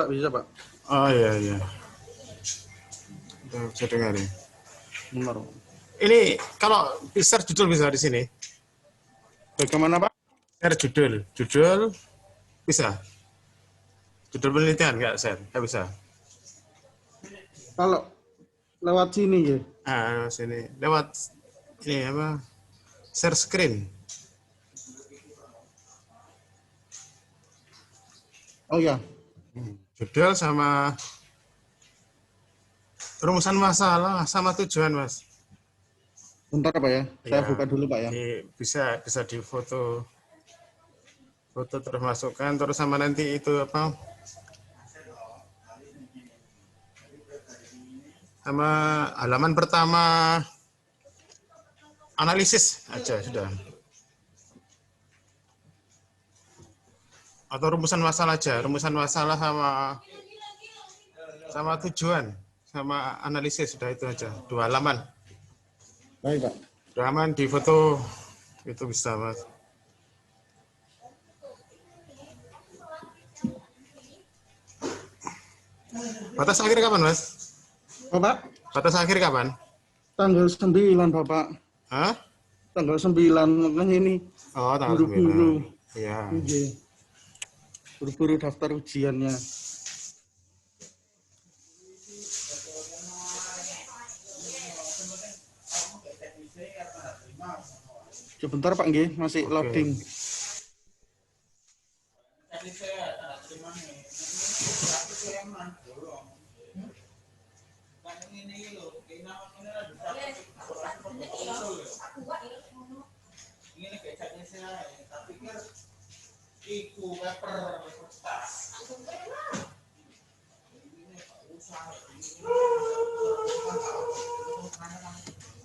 Pak, bisa Pak. Oh iya iya. Bisa dengar ya. Benar. Ini kalau share judul bisa di sini. Bagaimana Pak? Share judul bisa. Judul penelitian nggak share, nggak bisa. Kalau lewat sini ya. Sini lewat ini apa? Share screen. Oh ya. Judul sama rumusan masalah sama tujuan, Mas. Bentar Pak ya. Saya Ya, buka dulu Pak ya. bisa difoto. Foto terus masukkan terus sama nanti itu apa? Sama halaman pertama analisis aja sudah. Atau rumusan masalah aja, rumusan masalah sama tujuan, sama analisis sudah itu aja. 2 halaman. Baik Pak. 2 halaman di foto itu bisa, Mas. Batas akhir kapan, Mas? Bapak, Batas akhir kapan? tanggal 9 Bapak. Hah? Tanggal 9 makanya ini. Oh, tanggal Buru-buru. 9. Iya. Iya. Buru-buru daftar ujiannya. Sebentar Pak nggih, masih Oke. loading.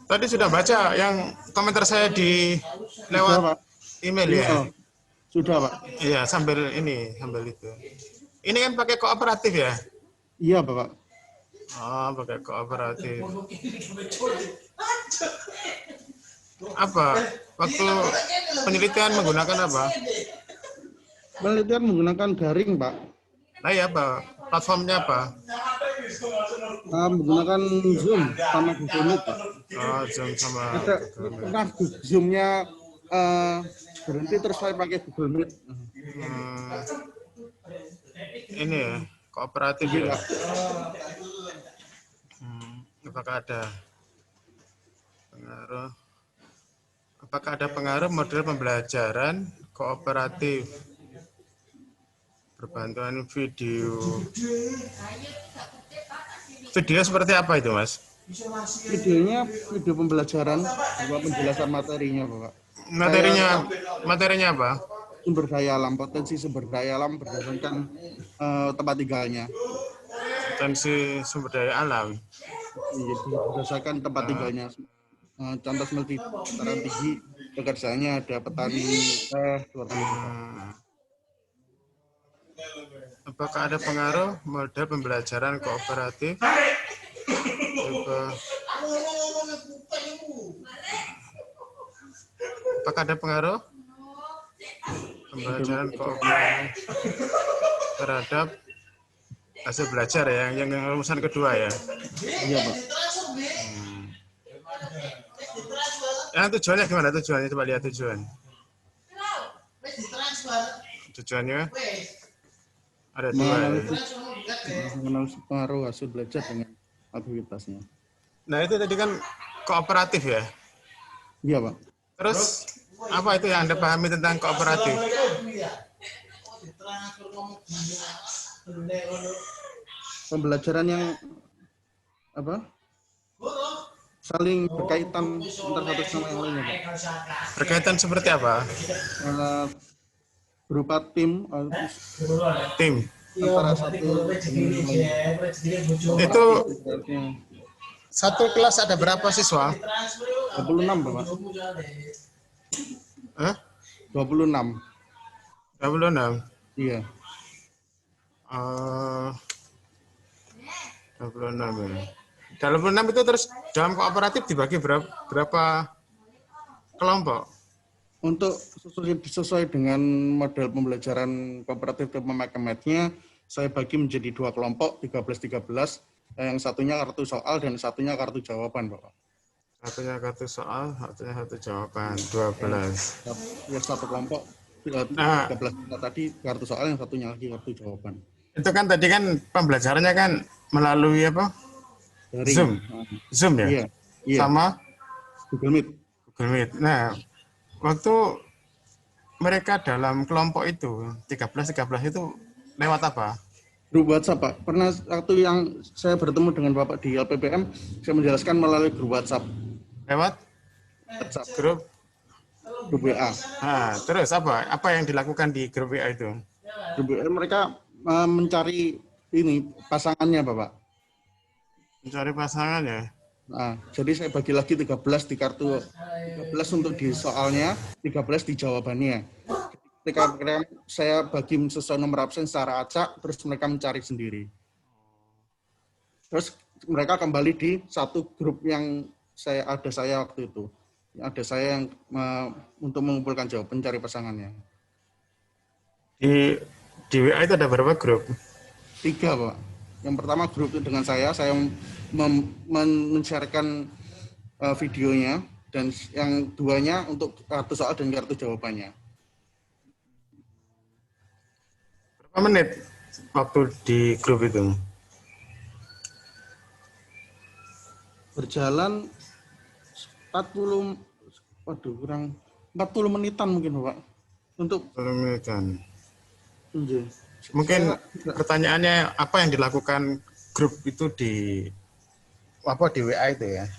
Tadi sudah baca yang komentar saya di Sudah, lewat Pak. email ya. Oh, sudah Pak. Iya, sambil itu. Ini kan pakai kooperatif ya? Iya Bapak. Oh, pakai kooperatif. Apa? Waktu penelitian menggunakan apa? Penelitian menggunakan daring Pak. Nah ya apa? Platformnya apa? Menggunakan Zoom sama Google Meet Pak. Oh, Zoom sama Ada pernah Zoom-nya berhenti terus saya pakai Google Meet. Ini ya, kooperatif ya. Apakah ada pengaruh? Apakah ada pengaruh model pembelajaran kooperatif? Perbantuan video. Video seperti apa itu, Mas? Videonya video pembelajaran, buat penjelasan materinya Bapak. Materinya apa? Sumber daya alam, potensi sumber daya alam berdasarkan tempat tinggalnya. Potensi sumber daya alam. Jadi berdasarkan tempat tinggalnya. Contoh seperti dataran tinggi, pekerjaannya ada petani seperti itu. Apakah ada pengaruh model pembelajaran kooperatif? Apakah ada pengaruh pembelajaran kooperatif terhadap hasil belajar ya, yang rumusan kedua ya? Iya Pak. Yang tujuannya gimana tujuannya? Coba lihat tujuan. Tujuannya ada 2 ya. Mengenai pengaruh hasil belajar dengan aktivitasnya. Nah itu tadi kan kooperatif ya. Iya Pak. Terus apa itu yang Anda pahami tentang kooperatif? Pembelajaran yang apa? Saling berkaitan antara satu sama yang lainnya Pak. Berkaitan seperti apa? Berupa tim Tim. antara satu Itu satu kelas ada berapa siswa? 26 Bapak. Hah? 26. 26. Iya. 26 ya. 26 itu terus dalam kooperatif dibagi berapa kelompok? Untuk sesuai dengan model pembelajaran kooperatif dan memakai matnya, saya bagi menjadi 2 kelompok, 13-13. Yang satunya kartu soal dan satunya kartu jawaban, Bapak. Satunya kartu soal, satunya kartu jawaban, 12. Ya, satu kelompok, Nah, 13 tadi kartu soal, yang satunya lagi kartu jawaban. itu kan tadi kan pembelajarannya kan melalui apa? Daring. Zoom. Zoom ya? Iya, iya. Sama Google Meet. Google Meet. Nah, waktu mereka dalam kelompok itu 13-13 itu lewat apa? Grup WhatsApp, Pak. Pernah waktu yang saya bertemu dengan Bapak di LPPM, saya menjelaskan melalui grup WhatsApp. Lewat WhatsApp, grup. grup WA. Nah, terus apa? Apa yang dilakukan di grup WA itu? Grup WA mereka mencari ini pasangannya, Bapak. Mencari pasangan ya? Nah, jadi saya bagi lagi 13 di kartu, 13 untuk di soalnya, 13 di jawabannya. Ketika saya bagi sesuai nomor absen secara acak, terus mereka mencari sendiri. Terus mereka kembali di satu grup yang saya waktu itu. Ada saya yang untuk mengumpulkan jawaban mencari pasangannya. Di WA itu ada berapa grup? 3, Pak. Yang pertama grup itu dengan saya men-sharekan videonya, dan yang duanya untuk kartu soal dan kartu jawabannya. Berapa menit waktu di grup itu? Berjalan 40, waduh, kurang 40 menitan mungkin, Pak. Untuk 40 menitan. iya. Mungkin pertanyaannya apa yang dilakukan grup itu di WA itu ya?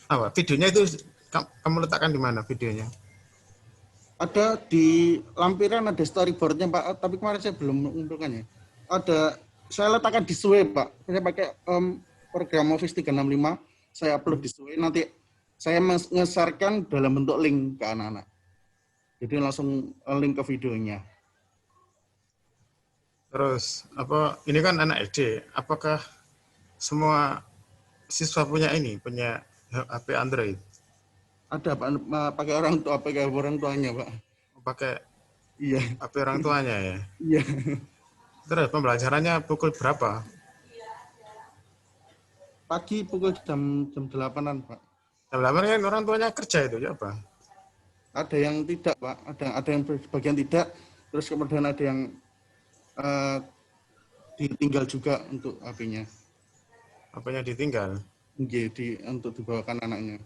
Apa videonya itu kamu letakkan di mana videonya? Ada di lampiran, ada storyboardnya, Pak, tapi kemarin saya belum mengumpulkannya. Ada, saya letakkan di Sway, Pak. Saya pakai program Office 365, saya upload di Sway, nanti saya nge-share-kan dalam bentuk link ke anak-anak. Jadi langsung link ke videonya. Terus apa? Ini kan anak SD. Apakah semua siswa punya HP Android? Ada, Pak, pakai orang tuanya, Pak. Pakai Iya. HP orang tuanya ya? Iya. Terus pembelajarannya pukul berapa? Pagi pukul jam 8-an, Pak. Jam 8 kan orang tuanya kerja itu ya apa? Ada yang tidak, Pak. Ada yang bagian tidak, terus kemudian ada yang ditinggal juga untuk HP-nya. HP-nya ditinggal? Untuk dibawakan anaknya.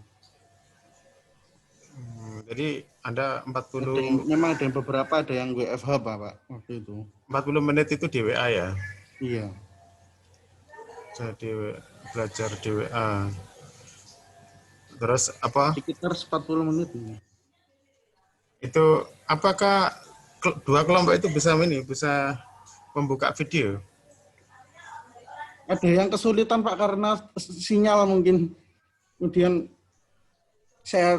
Jadi ada 40. Memang ada yang beberapa, ada yang WFH, Pak, waktu itu. 40 menit itu di WA ya? Iya. Jadi belajar di WA. Terus apa? Sekitar 40 menit ini. Itu apakah dua kelompok itu bisa membuka video? Ada yang kesulitan, Pak, karena sinyal mungkin. Kemudian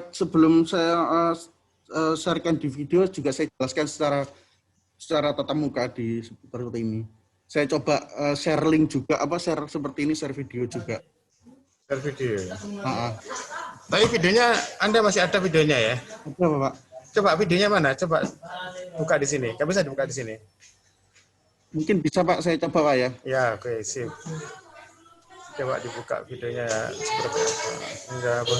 sebelum saya sharekan di video juga saya jelaskan secara tatap muka di seperti ini. Saya coba share link juga, share seperti ini, share video juga. Share video ya? Tapi videonya, Anda masih ada videonya ya? Ada, Pak. Coba videonya mana? Coba buka di sini. Kamu bisa dibuka di sini? Mungkin bisa, Pak, saya coba, Pak, ya. Ya, oke, sip. Coba dibuka videonya seperti apa. Enggak apa.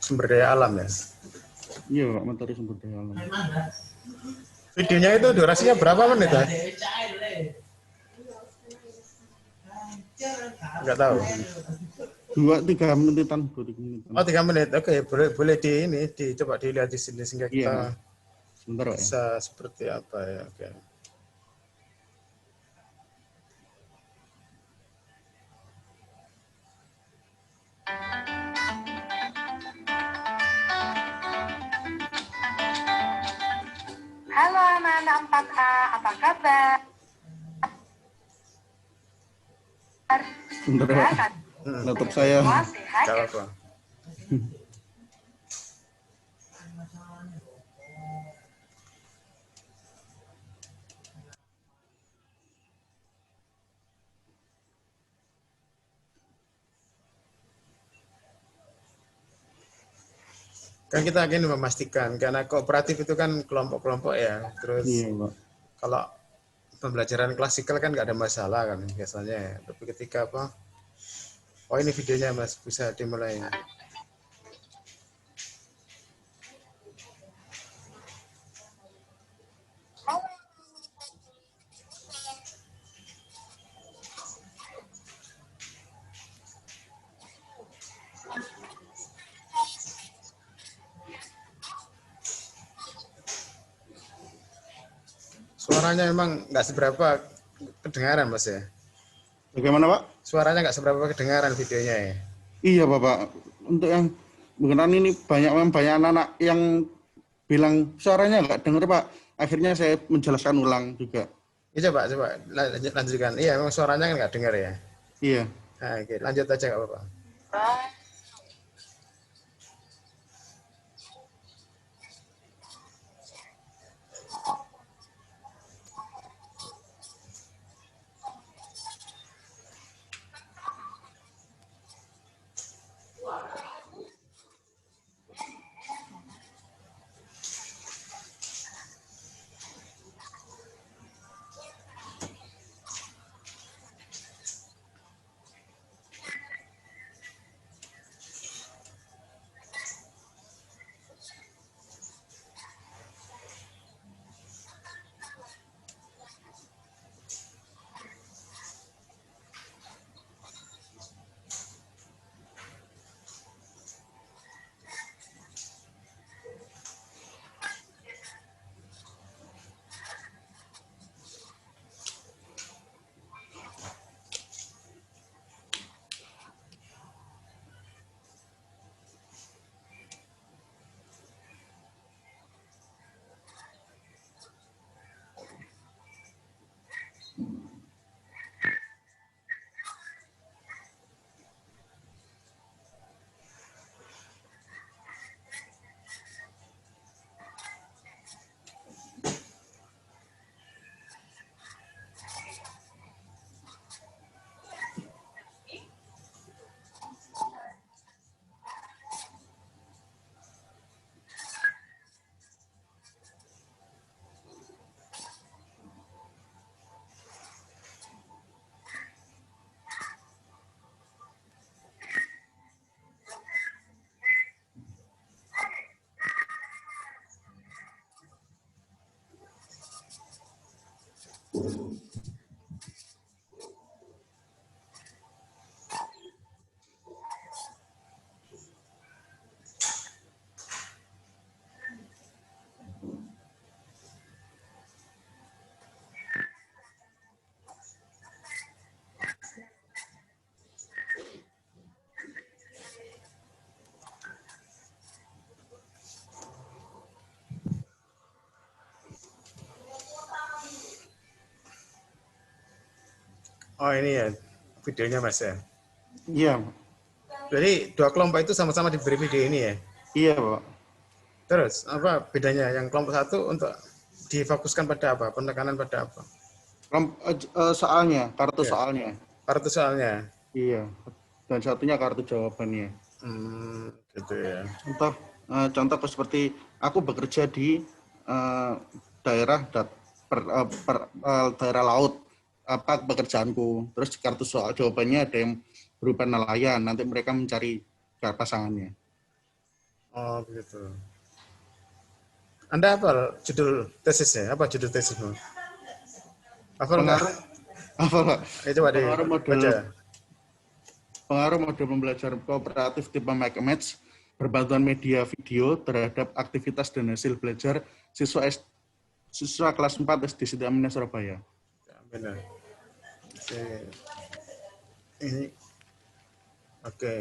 Sumber daya alam ya? Iya, Pak, materi sumber daya alam. Videonya itu durasinya berapa menit ya? Enggak tahu. 2-3 menitan. Oh, 3 menit. Oke, boleh coba dilihat di sini sehingga kita sebentar, Pak, bisa seperti apa ya. Oke. Halo anak-anak 4A, apa kabar? Sebentar, Pak. Laptop saya. Semua sehat Enggak ya? apa. Kan kita ingin memastikan karena kooperatif itu kan kelompok-kelompok ya. Terus Iya, Pak. kalau pembelajaran klasikal kan nggak ada masalah kan biasanya. Tapi ketika apa? Oh ini videonya Mas bisa dimulai. Suaranya memang nggak seberapa kedengaran Mas ya. Bagaimana, Pak? Suaranya nggak seberapa kedengaran videonya ya. Iya, Bapak. Untuk yang berkenan ini banyak anak-anak yang bilang suaranya nggak dengar, Pak. Akhirnya saya menjelaskan ulang juga. Ya, coba lanjutkan. Iya, memang suaranya kan nggak dengar ya. Iya. Nah, oke, lanjut aja nggak apa-apa. Oh ini ya videonya Mas ya. Iya, Jadi dua kelompok itu sama-sama diberi video ini ya. iya, Pak. Terus apa bedanya? Yang kelompok satu untuk difokuskan pada apa? Penekanan pada apa? Soalnya, kartu Ya, soalnya. kartu soalnya. Iya. Dan satunya kartu jawabannya. Gitu ya. Contoh seperti aku bekerja di daerah daerah laut, apa pekerjaanku, terus di kartu soal jawabannya ada yang berupa nelayan, nanti mereka mencari pasangannya. Oh begitu. Anda apa judul tesisnya? Apa judul tesismu? Apa enggak? Pengaruh apa, Pak? Coba pengaruh model dibaca. pengaruh model pembelajaran kooperatif tipe Make Match berbantuan media video terhadap aktivitas dan hasil belajar siswa kelas 4 SD Siti Aminah Surabaya. Ya, benar. Oke. Ini oke.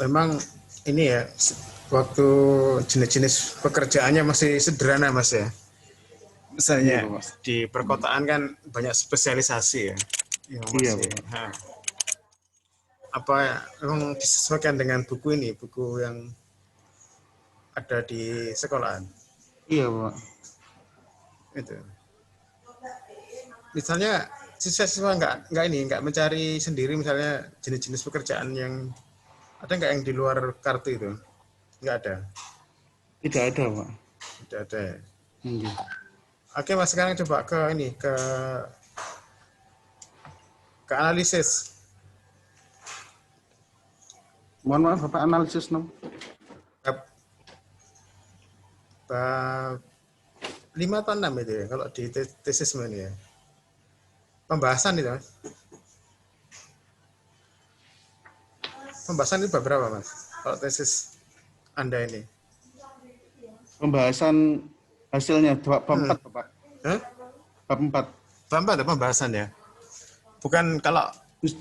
Memang ini ya waktu jenis-jenis pekerjaannya masih sederhana Mas ya. Misalnya Iya, Pak. di perkotaan kan banyak spesialisasi ya. Yang Iya, masih, Pak. nah, apa memang disesuaikan dengan buku ini, buku yang ada di sekolahan. Iya, Pak. Itu. Misalnya siswa-siswa nggak mencari sendiri misalnya jenis-jenis pekerjaan yang ada nggak yang di luar kartu itu? Nggak ada. Tidak ada, Pak. Tidak ada. Ya. Iya. Oke, Mas, sekarang coba ke analisis. Mohon maaf, Bapak, analisis 6. Bab, bab 5 atau 6 itu ya, kalau di tesis ini ya. Pembahasan itu, Mas. Pembahasan itu bab berapa, Mas? Kalau tesis Anda ini. Pembahasan hasilnya bab 4, Bapak. Hah? Bab 4. Bab 4 ada pembahasan ya? Bukan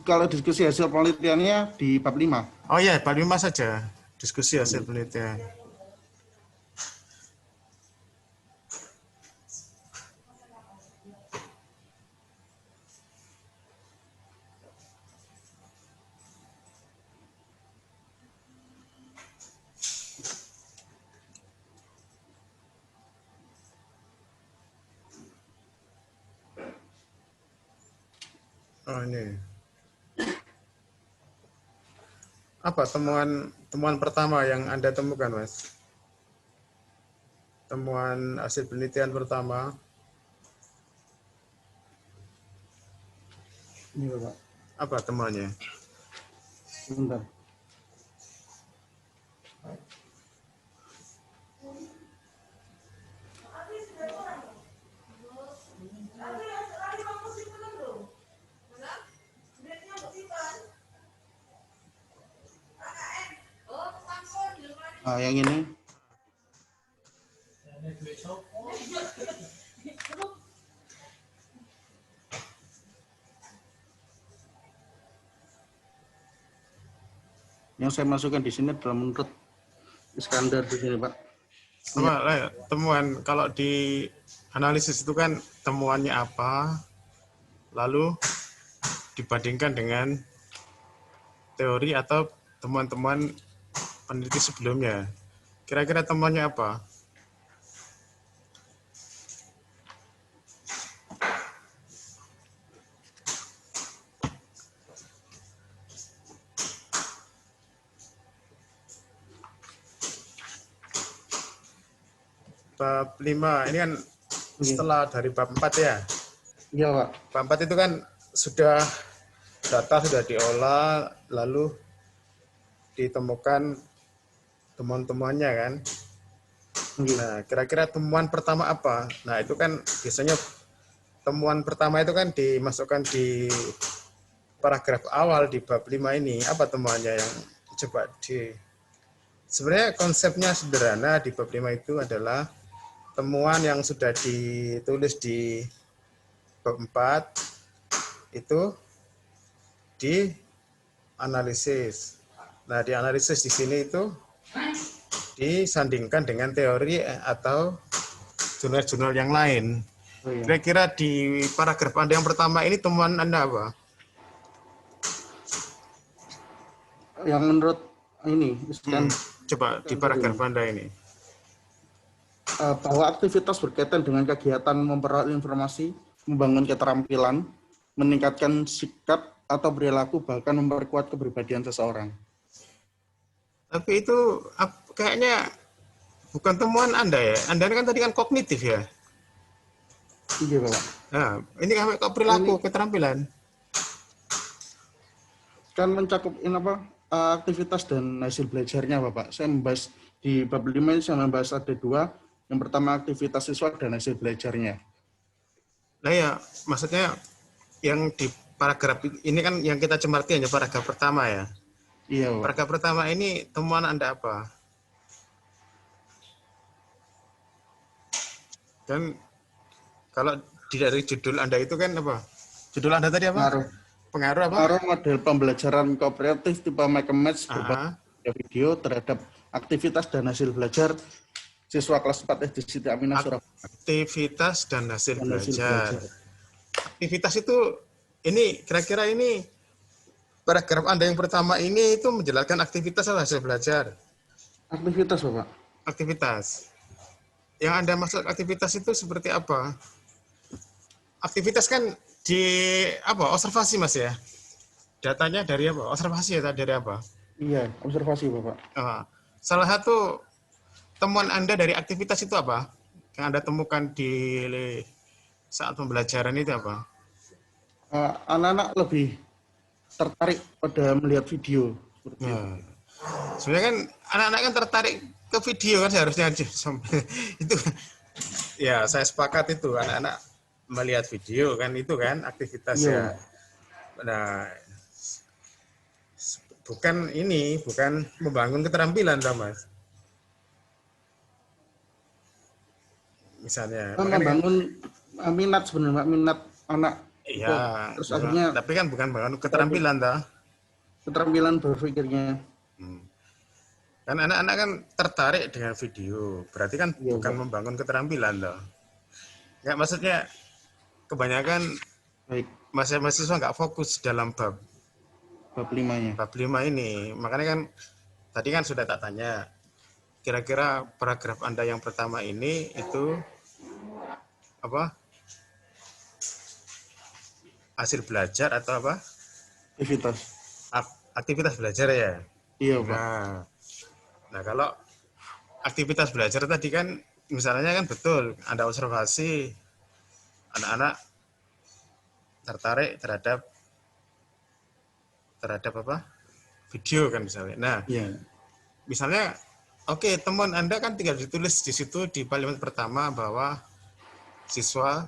Kalau diskusi hasil penelitiannya di bab 5. oh iya, bab 5 saja. Diskusi hasil penelitian. Oh ini. Apa temuan pertama yang Anda temukan, Mas? Temuan hasil penelitian pertama. Ini, Bapak. Apa temuannya? Sebentar. Nah, yang ini. Yang saya masukkan di sini adalah menurut Iskandar di sini, Pak. Apa temuan kalau di analisis itu kan temuannya apa, lalu dibandingkan dengan teori atau temuan-temuan peneliti sebelumnya. Kira-kira temuannya apa? Bab 5, ini kan setelah dari bab 4 ya. Iya, Pak. Bab 4 itu kan data sudah diolah, lalu ditemukan temuan-temuannya kan. Nah, kira-kira temuan pertama apa? Nah, itu kan biasanya temuan pertama itu kan dimasukkan di paragraf awal di bab 5 ini. Apa temuannya yang coba sebenarnya konsepnya sederhana di bab 5 itu adalah temuan yang sudah ditulis di bab 4 itu dianalisis. Nah, dianalisis di sini itu disandingkan dengan teori atau jurnal-jurnal yang lain. Oh, iya. Kira-kira di paragraf Anda yang pertama ini temuan Anda apa? Yang menurut ini, Iskandar, Coba di paragraf Anda ini. bahwa aktivitas berkaitan dengan kegiatan memperoleh informasi, membangun keterampilan, meningkatkan sikap atau perilaku, bahkan memperkuat kepribadian seseorang. Tapi itu kayaknya bukan temuan Anda ya. Anda kan tadi kan kognitif ya. Iya, Bapak. Nah, ini kan perilaku, keterampilan. Kan mencakup ini apa, aktivitas dan hasil belajarnya, Bapak. Saya membahas di bab 5 ini, saya membahas ada 2. Yang pertama aktivitas siswa dan hasil belajarnya. Nah ya, maksudnya yang di paragraf ini kan yang kita cermati hanya paragraf pertama ya. Iya, Pak. Paragraf pertama ini temuan Anda apa? Dan kalau dari judul Anda itu kan apa? Judul Anda tadi apa? Pengaruh apa? Pengaruh model pembelajaran kooperatif tipe Make-a-Match berupa video terhadap aktivitas dan hasil belajar siswa kelas 4 SD Siti Aminah Surabaya. Aktivitas dan hasil belajar. Aktivitas itu ini kira-kira ini paragraf Anda yang pertama ini itu menjelaskan aktivitas atau hasil belajar? Aktivitas, Bapak. Aktivitas. Yang Anda maksud aktivitas itu seperti apa? Aktivitas kan di apa? Observasi Mas ya. Datanya dari apa? Observasi ya dari apa? Iya, observasi Bapak. Salah satu temuan Anda dari aktivitas itu apa? Yang Anda temukan di saat pembelajaran itu apa? Anak-anak lebih tertarik pada melihat video seperti itu. Nah, sebenarnya kan anak-anak kan tertarik ke video kan seharusnya itu ya saya sepakat itu anak-anak melihat video kan itu kan aktivitasnya. Iya. Nah, bukan membangun keterampilan toh, Mas. Misalnya Membangun minat sebenarnya, minat anak. iya, Terus akhirnya tapi kan bukan bangun keterampilan toh. keterampilan berpikirnya. Kan anak-anak kan tertarik dengan video, berarti kan Iya, bukan Pak. membangun keterampilan toh. Nggak, maksudnya kebanyakan Baik, mahasiswa nggak fokus dalam bab bab 5-nya. 5 ini. Makanya kan tadi kan sudah tak tanya, kira-kira paragraf Anda yang pertama ini itu apa? Hasil belajar atau apa? Aktivitas. Aktivitas belajar ya. Iya, Pak. Nah, kalau aktivitas belajar tadi kan misalnya kan betul, Anda observasi anak-anak tertarik terhadap apa? Video kan misalnya. Nah, Iya. misalnya oke, teman Anda kan tinggal ditulis di situ di kalimat pertama bahwa siswa.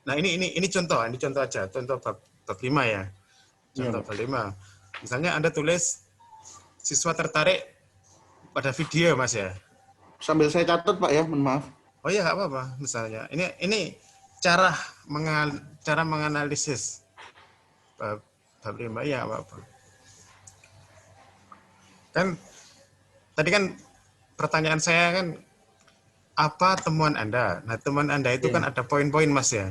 Nah, ini contoh aja, contoh bab 5 ya. Contoh Iya, bab 5. Misalnya Anda tulis siswa tertarik pada video, Mas ya. Sambil saya catat, Pak ya, mohon maaf. Oh ya, nggak apa-apa. Misalnya, ini cara menganalisis bab 5 ya, apa-apa. Kan tadi kan pertanyaan saya kan apa temuan Anda? Nah, temuan Anda itu kan ada poin-poin, Mas ya.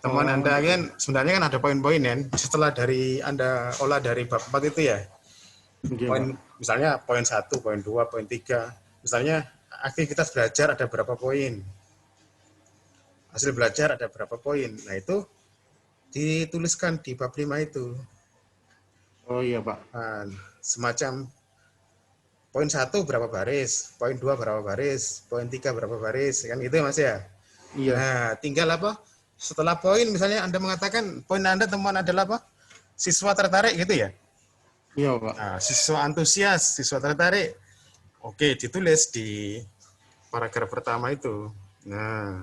Temuan Anda kan sebenarnya kan ada poin-poin kan setelah dari Anda olah dari bab 4 itu ya. Iya, Poin Pak. misalnya poin 1, poin 2, poin 3. Misalnya aktivitas belajar ada berapa poin? Hasil belajar ada berapa poin? Nah, itu dituliskan di bab 5 itu. Oh iya, Pak. Nah, semacam poin 1 berapa baris, poin 2 berapa baris, poin 3 berapa baris, kan gitu ya Mas ya. Iya. Nah, tinggal apa? Setelah poin misalnya Anda mengatakan poin Anda temuan adalah apa? Siswa tertarik gitu ya. Iya, Pak. Nah, siswa antusias, siswa tertarik. Oke, ditulis di paragraf pertama itu. Nah,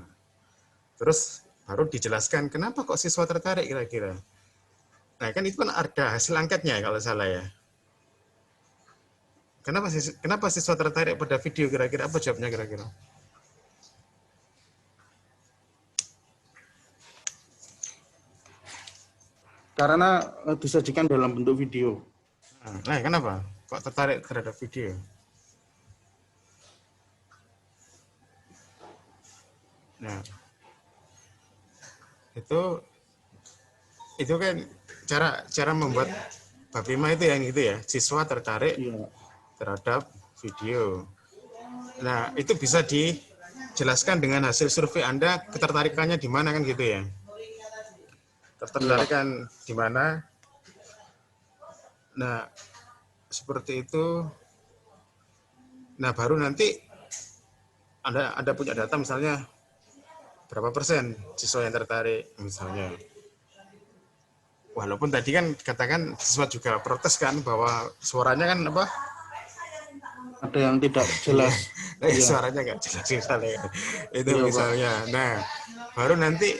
terus baru dijelaskan kenapa kok siswa tertarik kira-kira. Nah, kan itu kan ada hasil angketnya kalau salah ya. Kenapa siswa tertarik pada video kira-kira? Apa jawabnya kira-kira? Karena disajikan dalam bentuk video. Nah, kenapa? Kok tertarik terhadap video? Nah, itu kan cara membuat bab 5 itu yang gitu ya. Siswa tertarik Iya. terhadap video. Nah, itu bisa dijelaskan dengan hasil survei Anda, ketertarikannya di mana kan gitu ya. Ketertarikan di mana? Nah, seperti itu. Nah, baru nanti Anda punya data misalnya berapa persen siswa yang tertarik misalnya. Walaupun tadi kan katakan siswa juga protes kan bahwa suaranya kan apa? Ada yang tidak jelas. Iya. Suaranya nggak jelas misalnya. Itu Iya, Pak. misalnya. Nah, baru nanti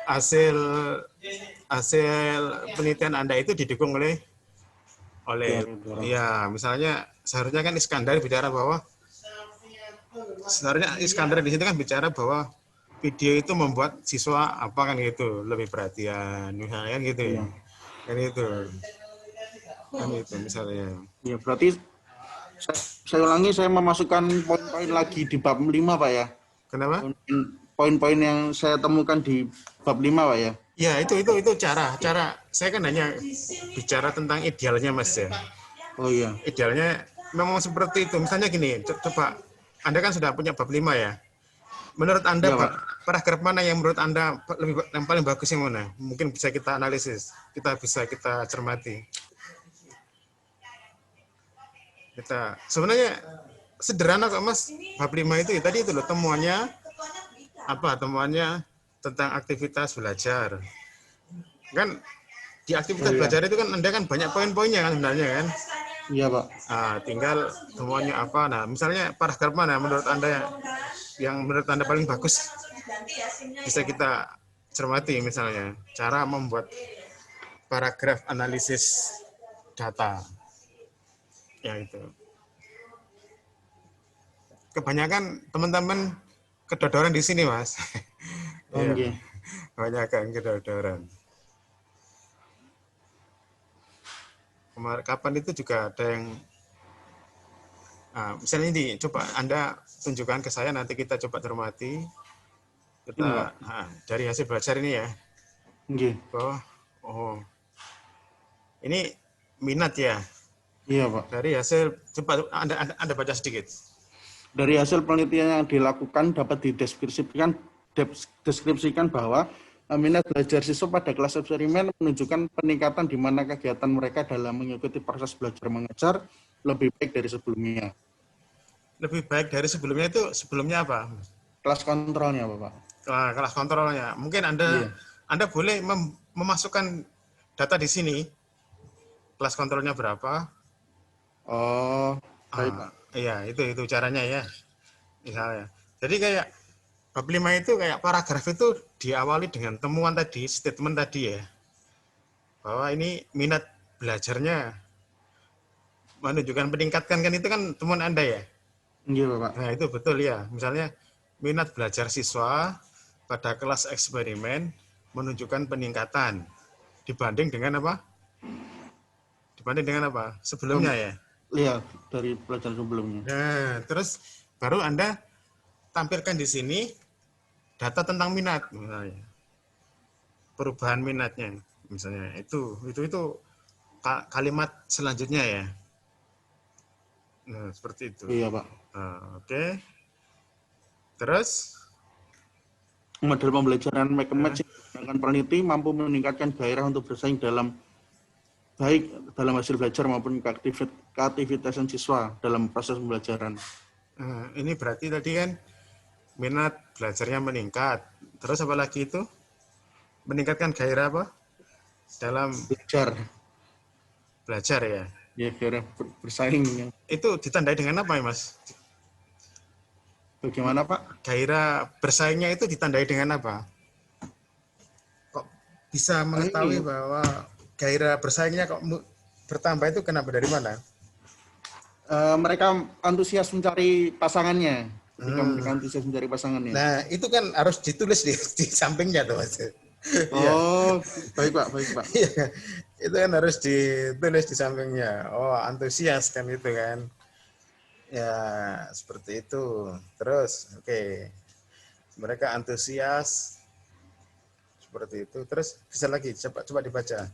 hasil penelitian Anda itu didukung oleh ya misalnya seharusnya kan Iskandar bicara bahwa sebenarnya Iskandar di situ kan bicara bahwa video itu membuat siswa apa kan gitu lebih perhatian misalnya kan gitu ya. Kan itu misalnya. Ya, berarti saya ulangi, saya memasukkan poin-poin lagi di bab 5, Pak ya. Kenapa? Poin-poin yang saya temukan di bab 5, Pak ya. Ya, itu cara saya kan hanya bicara tentang idealnya Mas ya. Oh iya. Idealnya memang seperti itu. Misalnya gini, coba Anda kan sudah punya bab 5 ya. menurut Anda Iya, Pak. paragraf mana yang menurut Anda yang paling bagus yang mana? Mungkin bisa kita analisis, kita cermati. Kita sebenarnya sederhana kok Mas. Bab 5 itu ya, tadi itu loh temuannya apa? Temuannya tentang aktivitas belajar. Kan di aktivitas Oh iya. belajar itu kan Anda kan banyak poin-poinnya kan sebenarnya kan. Iya, Pak. Nah, tinggal temuannya apa. Nah, misalnya paragraf mana menurut Anda yang menurut Anda paling bagus bisa kita cermati misalnya cara membuat paragraf analisis data yang itu. Kebanyakan teman-teman kedodoran di sini, Mas. Oh, Iya, nggih. kebanyakan kedodoran. Kapan itu juga ada yang misalnya ini coba Anda tunjukkan ke saya, nanti kita coba cermati. Ini, Pak. Dari hasil belajar ini ya. Nggih. Oh, ini minat ya. Iya, Pak. Dari hasil coba Anda baca sedikit. Dari hasil penelitian yang dilakukan dapat deskripsikan bahwa minat belajar siswa pada kelas eksperimen menunjukkan peningkatan di mana kegiatan mereka dalam mengikuti proses belajar mengajar lebih baik dari sebelumnya. Lebih baik dari sebelumnya itu sebelumnya apa? Kelas kontrolnya, Bapak. Kelas kontrolnya. Mungkin Anda boleh memasukkan data di sini. Kelas kontrolnya berapa? Oh, baik, Pak. Iya, itu caranya ya. Misalnya. Jadi kayak bab 5 itu kayak paragraf itu diawali dengan temuan tadi, statement tadi ya. Bahwa ini minat belajarnya menunjukkan peningkatkan kan itu kan temuan Anda ya. Iya, Bapak. Nah, itu betul ya. Misalnya minat belajar siswa pada kelas eksperimen menunjukkan peningkatan dibanding dengan apa? Dibanding dengan apa? Sebelumnya ya. Iya, dari pelajaran sebelumnya. Nah, terus baru Anda tampilkan di sini data tentang minat misalnya. Perubahan minatnya misalnya. Itu kalimat selanjutnya ya. Nah, seperti itu. Iya, Pak. Oke. Terus Model pembelajaran match dengan peneliti mampu meningkatkan gairah untuk bersaing baik dalam hasil belajar maupun keaktivitasan siswa dalam proses pembelajaran. Ini berarti tadi kan minat belajarnya meningkat. Terus apa lagi itu? Meningkatkan gairah apa? Dalam belajar ya. Ya, gairah bersaing. Itu ditandai dengan apa ya, Mas? Bagaimana, Pak? Gairah bersaingnya itu ditandai dengan apa? Kok bisa mengetahui bahwa gairah bersaingnya kok bertambah itu kenapa, dari mana? Mereka antusias mencari pasangannya. Mereka antusias mencari pasangannya. Nah, itu kan harus ditulis di sampingnya tuh, Mas. Oh, baik, Pak, baik, Pak. Itu kan harus ditulis di sampingnya. Oh, antusias kan itu kan. Ya, seperti itu. Terus, oke. Mereka antusias seperti itu. Terus bisa lagi, coba dibaca.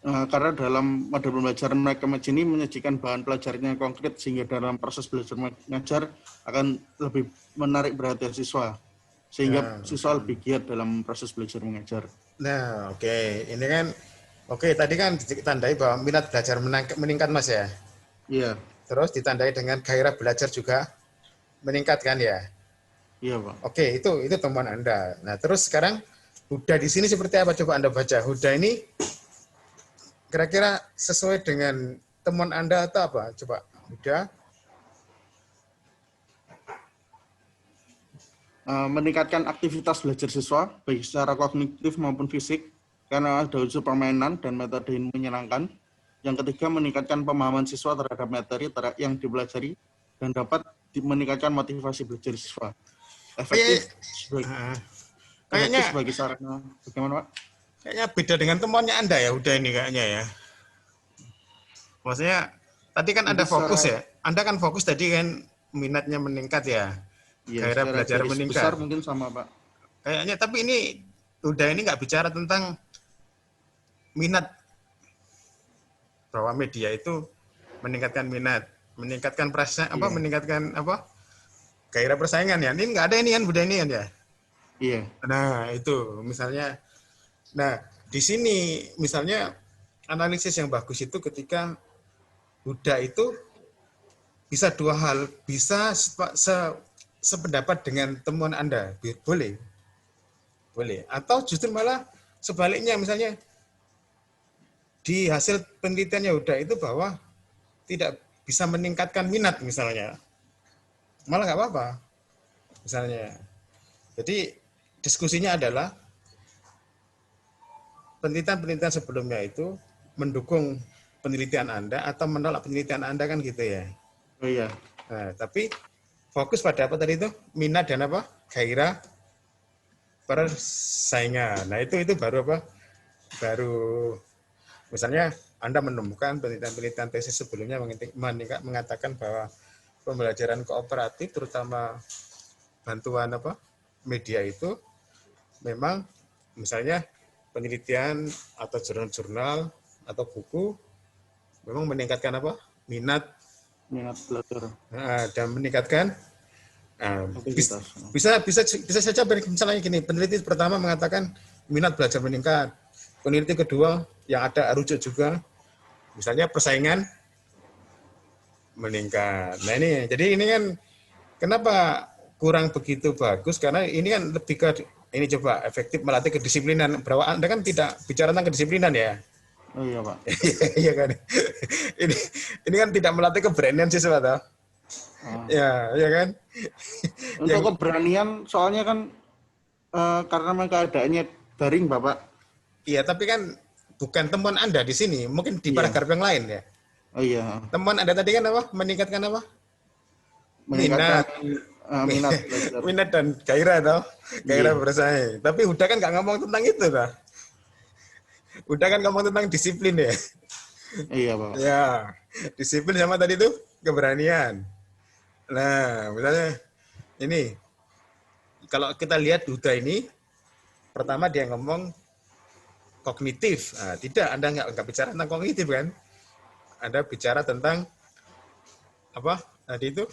Karena dalam model pembelajaran mereka ini menyajikan bahan pelajaran yang konkret sehingga dalam proses belajar mengajar akan lebih menarik perhatian siswa sehingga siswa lebih giat dalam proses belajar mengajar. Nah, oke. Ini kan tadi kan ditandai bahwa minat belajar meningkat, Mas ya. Iya. Terus ditandai dengan gairah belajar juga meningkat kan ya. Iya, Pak. Oke, itu temuan Anda. Nah, terus sekarang Huda di sini seperti apa, coba Anda baca. Huda ini kira-kira sesuai dengan temuan Anda atau apa? Coba Huda. Meningkatkan aktivitas belajar siswa baik secara kognitif maupun fisik karena ada unsur permainan dan metode yang menyenangkan. Yang ketiga, meningkatkan pemahaman siswa terhadap materi yang dipelajari dan dapat meningkatkan motivasi belajar siswa. Efektif sebagai sarana. Bagaimana, Pak? Kayaknya beda dengan temuannya Anda ya, udah ini kayaknya ya. Maksudnya tadi kan Anda fokus ya. Anda kan fokus tadi kan minatnya meningkat ya. Ya, gairah belajar meningkat. Besar mungkin sama, Pak. Kayaknya tapi ini udah ini nggak bicara tentang minat, bahwa media itu meningkatkan minat. meningkatkan Iya. meningkatkan gairah persaingan ya. Ini nggak ada ini kan budaya ini kan ya. Iya. Nah, itu misalnya. Nah, di sini misalnya analisis yang bagus itu ketika Buddha itu bisa dua hal, bisa sependapat dengan temuan Anda, boleh, boleh. Atau justru malah sebaliknya, misalnya di hasil penelitiannya Buddha itu bahwa tidak bisa meningkatkan minat misalnya, malah nggak apa-apa misalnya. Jadi diskusinya adalah penelitian-penelitian sebelumnya itu mendukung penelitian Anda atau menolak penelitian Anda kan gitu ya. Oh iya. Nah, tapi fokus pada apa tadi itu? Minat dan apa? Gairah persaingan. Nah, itu baru apa? Baru misalnya Anda menemukan penelitian-penelitian tesis sebelumnya mengatakan bahwa pembelajaran kooperatif terutama bantuan media itu memang misalnya penelitian atau jurnal-jurnal atau buku memang meningkatkan minat Minat belajar. dan meningkatkan Aktivitas. bisa saja misalnya gini, peneliti pertama mengatakan minat belajar meningkat, peneliti kedua yang ada rujuk juga misalnya persaingan meningkat. Nah ini jadi ini kan kenapa kurang begitu bagus karena ini kan lebih ke ini coba efektif melatih kedisiplinan. Bahwa Anda kan tidak bicara tentang kedisiplinan ya. Oh iya, Pak. Iya kan. ini ini kan tidak melatih keberanian siswa toh. Ah. Ya kan. Untuk keberanian soalnya kan karena memang keadaannya daring, Bapak. Iya, tapi kan bukan temuan Anda di sini, mungkin di Iya. paragraf yang lain ya. Oh iya. Temuan Anda tadi kan meningkatkan Meningkatkan minat. minat belajar. Minat dan gairah toh. Gairah Iya. bersaing. Tapi udah kan nggak ngomong tentang itu toh. Udah kan ngomong tentang disiplin ya. Iya, Bapak. Ya, disiplin sama tadi tuh keberanian. Nah, misalnya ini kalau kita lihat Buddha ini pertama dia ngomong kognitif. Nah, tidak, Anda nggak bicara tentang kognitif kan? Anda bicara tentang apa tadi itu?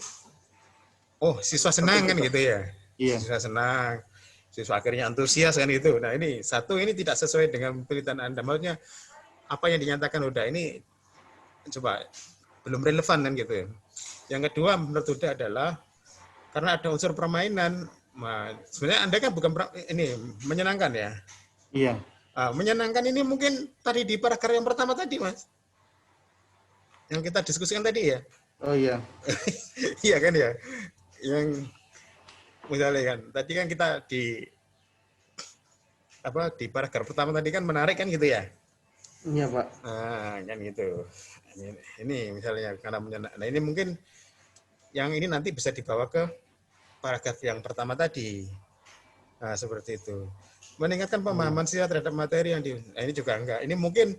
Oh, siswa senang kan gitu ya? Iya. Siswa senang, siswa akhirnya antusias kan gitu. Nah ini satu ini tidak sesuai dengan penelitian Anda. Maksudnya apa yang dinyatakan udah ini coba belum relevan kan gitu ya. Yang kedua menurut Uda adalah karena ada unsur permainan. Nah, sebenarnya Anda kan bukan ini menyenangkan ya. Iya. Menyenangkan ini mungkin tadi di paragraf yang pertama tadi Mas. Yang kita diskusikan tadi ya. Oh iya. Iya kan ya. Yang misalnya kan tadi kan kita di paragraf pertama tadi kan menarik kan gitu ya. Iya, Pak. Nah, kan gitu. Ini misalnya karena menyenangkan. Nah, ini mungkin yang ini nanti bisa dibawa ke paragraf yang pertama tadi. Nah, seperti itu. Meningkatkan pemahaman siswa terhadap materi yang nah, ini juga enggak. Ini mungkin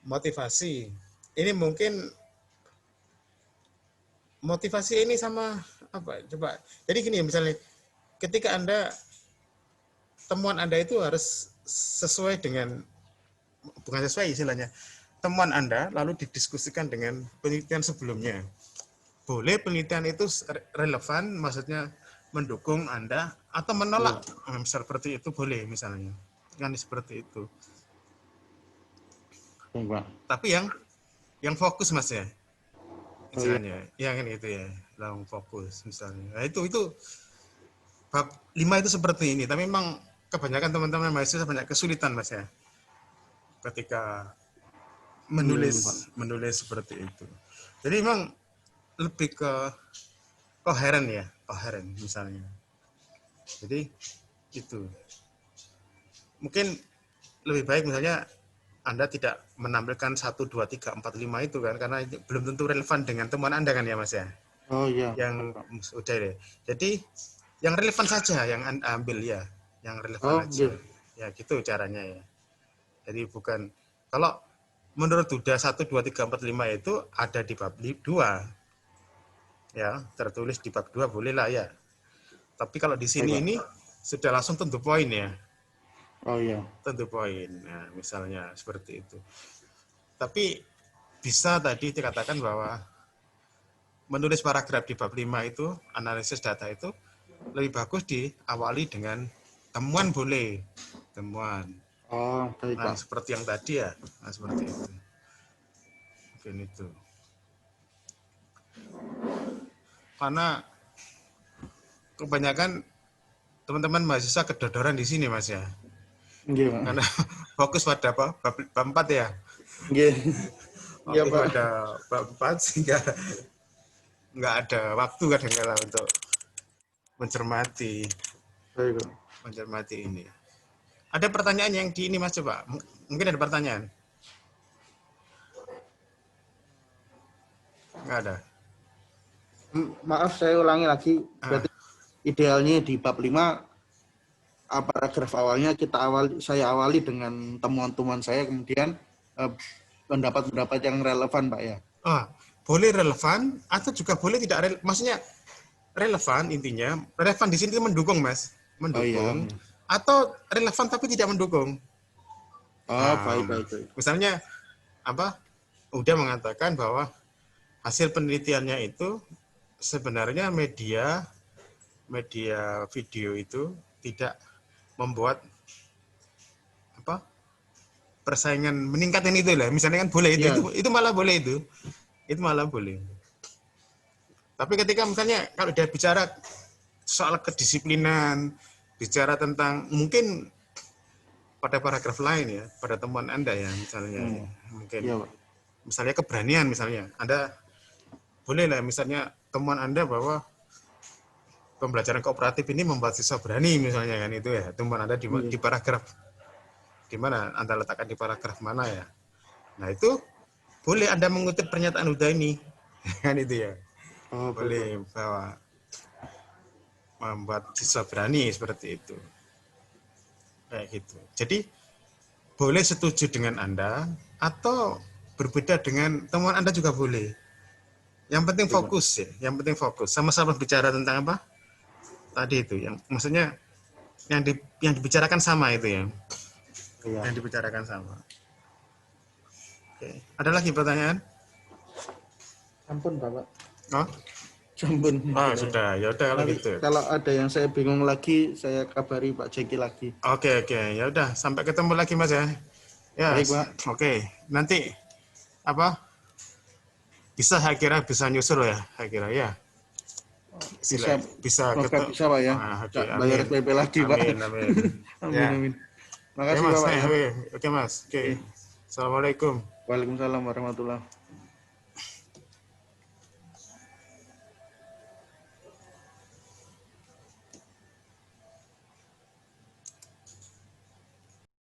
motivasi. Ini mungkin motivasi ini sama apa? Coba. Jadi gini misalnya ketika Anda temuan Anda itu harus sesuai dengan bukan sesuai istilahnya. Temuan Anda lalu didiskusikan dengan penelitian sebelumnya. Boleh penelitian itu relevan, maksudnya mendukung Anda atau menolak seperti itu boleh misalnya. Kan seperti itu. Pak. Tapi yang fokus Mas ya. Misalnya, ya kan itu ya, yang fokus misalnya. Nah, itu bab 5 itu seperti ini, tapi memang kebanyakan teman-teman mahasiswa banyak kesulitan Mas ya. Ketika menulis seperti itu. Jadi memang lebih ke koheren misalnya. Jadi itu mungkin lebih baik misalnya Anda tidak menampilkan 1, 2, 3, 4, 5 itu kan karena itu belum tentu relevan dengan temuan Anda kan ya Mas ya. Oh iya. Yang udah deh. Jadi yang relevan saja yang Anda ambil ya, yang relevan aja. Gitu. Ya gitu caranya ya. Jadi bukan kalau menurut Buddha 1, 2, 3, 4, 5 itu ada di bab 2. Ya, tertulis di bab 2 boleh lah ya. Tapi kalau di sini ini sudah langsung tentu poin ya. Oh iya. Tentu poin. Nah, misalnya seperti itu. Tapi bisa tadi dikatakan bahwa menulis paragraf di bab 5 itu, analisis data itu, lebih bagus diawali dengan temuan boleh. Temuan. Oh, baik Nah, Pak. seperti yang tadi ya. Nah, seperti itu. Mungkin itu. Karena kebanyakan teman-teman mahasiswa kedodoran di sini, Mas ya. Nggih, Pak. Karena fokus pada apa? Bab 4 ya. Nggih. Iya, Fokus Pak. pada bab 4 sehingga nggak ada waktu kadang-kala untuk mencermati Baik, Pak. ini. Ada pertanyaan yang di ini Mas coba. Mungkin ada pertanyaan. Nggak ada. Maaf, saya ulangi lagi. Berarti idealnya di bab 5 paragraf awalnya saya awali dengan temuan-temuan saya, kemudian pendapat-pendapat yang relevan, Pak ya. Boleh relevan atau juga boleh tidak relevan. Maksudnya relevan intinya. Relevan di sini itu mendukung, Mas. Mendukung. Oh, iya. Atau relevan tapi tidak mendukung. Baik. Misalnya udah mengatakan bahwa hasil penelitiannya itu sebenarnya media video itu tidak membuat persaingan meningkatkan itu lah. Misalnya kan boleh itu, itu malah boleh itu malah boleh. Tapi ketika misalnya kalau dia bicara soal kedisiplinan, bicara tentang mungkin pada paragraf lain ya, pada temuan Anda ya misalnya, mungkin misalnya keberanian misalnya, Anda boleh lah misalnya temuan Anda bahwa pembelajaran kooperatif ini membuat siswa berani misalnya kan itu ya, temuan Anda di paragraf di mana Anda letakkan di paragraf mana ya. Nah itu boleh Anda mengutip pernyataan Huda ini kan itu ya. Boleh bahwa membuat siswa berani seperti itu. Kayak gitu. Jadi boleh setuju dengan Anda atau berbeda dengan temuan Anda juga boleh. Yang penting fokus ya, yang penting fokus. Sama-sama bicara tentang apa? Tadi itu yang maksudnya yang dibicarakan sama itu ya. Yang dibicarakan sama. Oke. Ada lagi pertanyaan? Ampun, Bapak. Oh? Ampun. Sudah. Ya udah kalau gitu. Kalau ada yang saya bingung lagi, saya kabari Pak Jeki lagi. Oke. Ya udah, sampai ketemu lagi Mas ya. Ya. Baik, Pak. Oke. Nanti saya kira bisa nyusul ya, saya kira ya. Bisa ketemu. Bisa, Pak ya. Bayar SPP lagi, Pak. Amin. Makasih, Mas, Bapak. Oke, Mas. Oke. Assalamualaikum. Waalaikumsalam warahmatullahi wabarakatuh.